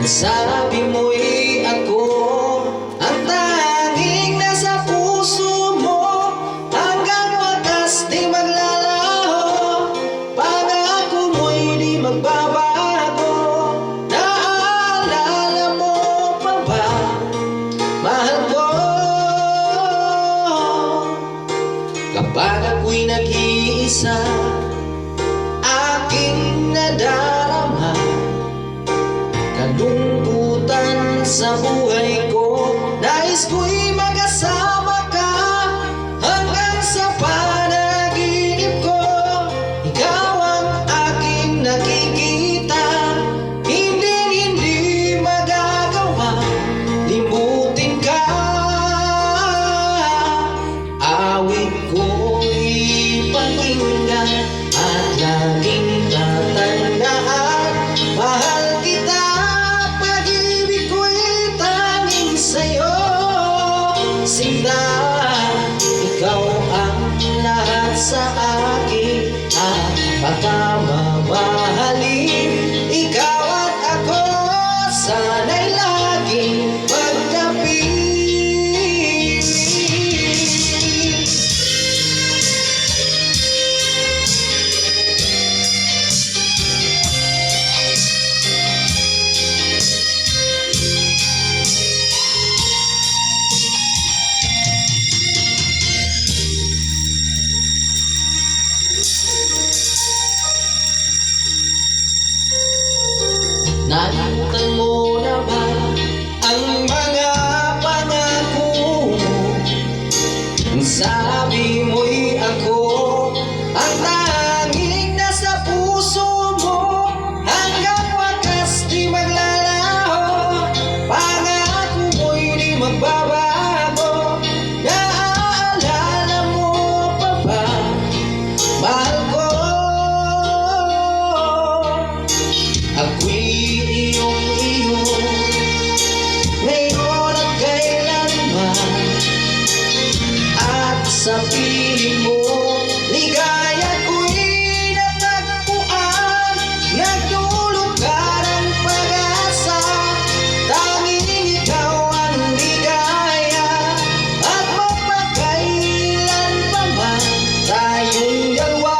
Sabi mo'y ako ang tanging nasa puso mo, hanggang wakas di maglalaho. Pangako mo'y di magbabago. Naalala mo pa ba, mahal ko? Kapag ako'y nag-iisa, aking nadarama kalungkutan sa buhay ko. Nais ko'y magkasama ka hanggang sa panaginip ko. Ikaw ang aking nakikita, hindi magagawa limutin ka. Awit ko'y pakinggan at laging tatandaan, mahal kita. Sinta, ikaw ang lahat sa akin at pagkamamahalin. Ikaw at ako, sana'y laging magtabi. Nalimutan mo na ba ang mga pangako mo? Sabi mo'y ako ang tanging nasa puso mo, hanggang wakas di maglalaho. Pangako mo'y di magbabago. Naalala mo pa ba, mahal ko? Ako'y iyong-iyo ngayon at kailanman, at sa piling mo ligaya ko'y natagpuan. Nagdulot ka ng pag-asa, tanging ikaw ang ligaya, at mapagkailan pa man tayong dalawa.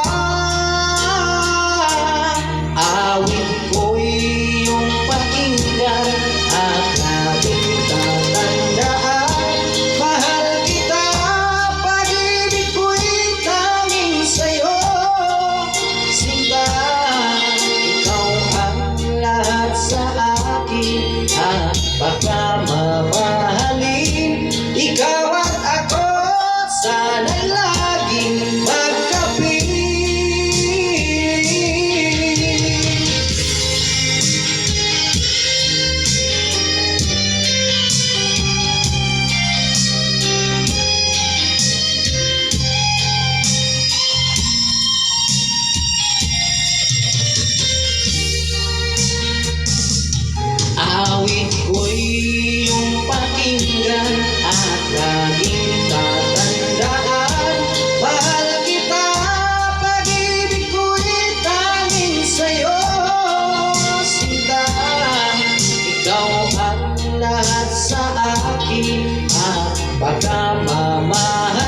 Awit ko'y iyong pakinggan at laging tatandaan, mahal kita. Pag-ibig ko'y tanging sa'yo. Sinta, ikaw ang lahat sa akin at pagkamamahalin. Ikaw at ako, sana'y laging magkapi. Awit ko'y iyong pakinggan at laging tatandaan, mahal kita. Pag-ibig ko'y tanging sa'yo. Sinta, ikaw ang lahat sa akin at pagkamamahal.